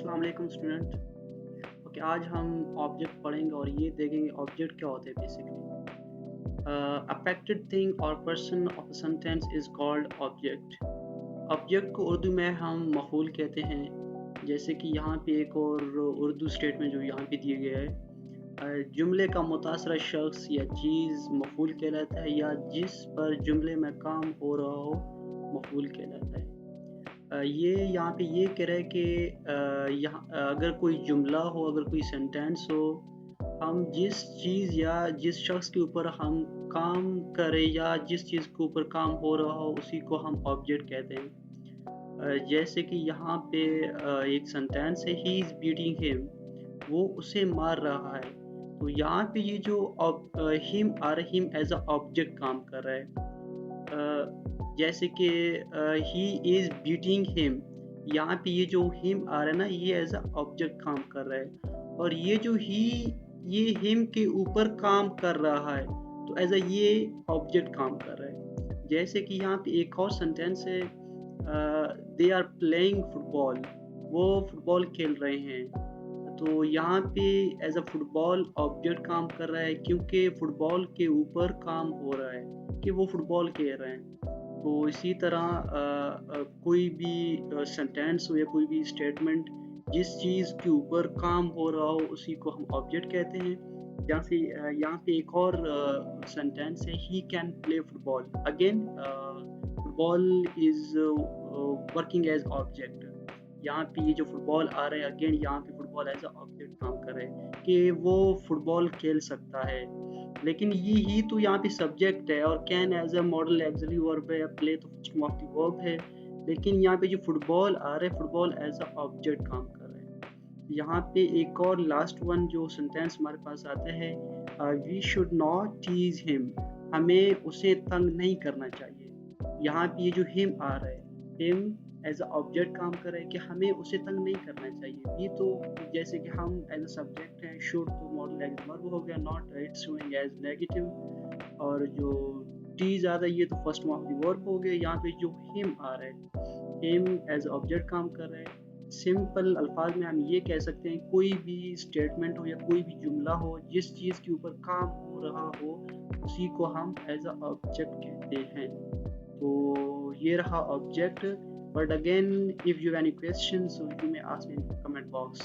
अस्सलाम वालेकुम student. Okay, आज हम ऑब्जेक्ट पढ़ेंगे और ये देखेंगे ऑब्जेक्ट क्या होते हैं बेसिकली। अफेक्टेड थिंग और person of a sentence is called object. Object को उर्दू में हम मफ़ूल कहते हैं। जैसे कि यहाँ पे एक और उर्दू स्टेटमेंट जो यहाँ पे दिए गए है, जुमले का मुतासरा शख्स या चीज़ मफ़ूल कहलाता है, या जिस पर जुमले में काम हो रहा हो मफ़ूल कहलाता है। ये यहाँ पे ये कह रहा है कि यहाँ अगर कोई जुमला हो, अगर कोई सेंटेंस हो, हम जिस चीज़ या जिस शख्स के ऊपर हम काम करें या जिस चीज़ के ऊपर काम हो रहा हो उसी को हम ऑब्जेक्ट कहते हैं। जैसे कि यहाँ पे एक सेंटेंस है, ही इज़ बीटिंग हिम, वो उसे मार रहा है। तो यहाँ पे ये जो हिम और हिम एज अ ऑब्जेक्ट काम कर रहा है। जैसे कि ही इज़ बीटिंग हिम, यहाँ पे ये जो हिम आ रहा है ना, ये एज अ ऑब्जेक्ट काम कर रहा है। और ये जो ये हिम के ऊपर काम कर रहा है, तो एज अ ये ऑब्जेक्ट काम कर रहा है। जैसे कि यहाँ पे एक और सेंटेंस है, दे आर प्लेइंग फुटबॉल, वो फुटबॉल खेल रहे हैं। तो यहाँ पे एज अ फुटबॉल ऑब्जेक्ट काम कर रहा है, क्योंकि फुटबॉल के ऊपर काम हो रहा है कि वो फुटबॉल खेल रहे हैं। तो इसी तरह कोई भी सेंटेंस हो या कोई भी स्टेटमेंट जिस चीज़ के ऊपर काम हो रहा हो उसी को हम ऑब्जेक्ट कहते हैं। यहाँ पे एक और सेंटेंस है, he can play football. Again football is working as object. यहाँ पे ये जो फुटबॉल आ रहा है, अगेन यहाँ पे फुटबॉल एज अ ऑब्जेक्ट काम कर रहे हैं कि वो फुटबॉल खेल सकता है। लेकिन ये ही तो यहाँ पे सब्जेक्ट है, और can as a modal auxiliary verb है, प्ले तो फर्स्ट ऑफ द वर्ब है। लेकिन यहाँ पे जो फुटबॉल आ रहा है, फुटबॉल एज अ ऑब्जेक्ट काम कर रहा है। यहाँ पे एक और लास्ट वन जो सेंटेंस हमारे पास आता है, we should not tease him, हमें उसे तंग नहीं करना चाहिए। यहाँ पे ये जो हिम आ रहा है, हिम एज अ ऑब्जेक्ट काम कर रहा है कि हमें उसे तंग नहीं करना चाहिए। ये तो जैसे कि हम एज अ सब्जेक्ट हैं, शुड तो मॉडल एज वर्ब हो गया, not it's showing as negative. और जो टी ज़्यादा, ये तो फर्स्ट ऑफ द वर्ब हो गया। यहाँ पे जो हिम आ रहा है, हिम एज ऑब्जेक्ट काम कर रहा है। सिंपल अल्फाज में हम ये कह सकते हैं, कोई भी स्टेटमेंट हो या कोई भी जुमला हो, जिस चीज़ के ऊपर काम हो रहा हो उसी को हम एज अ ऑब्जेक्ट कहते हैं। तो ये रहा object. But again, if you have any questions, so you may ask me in the comment box.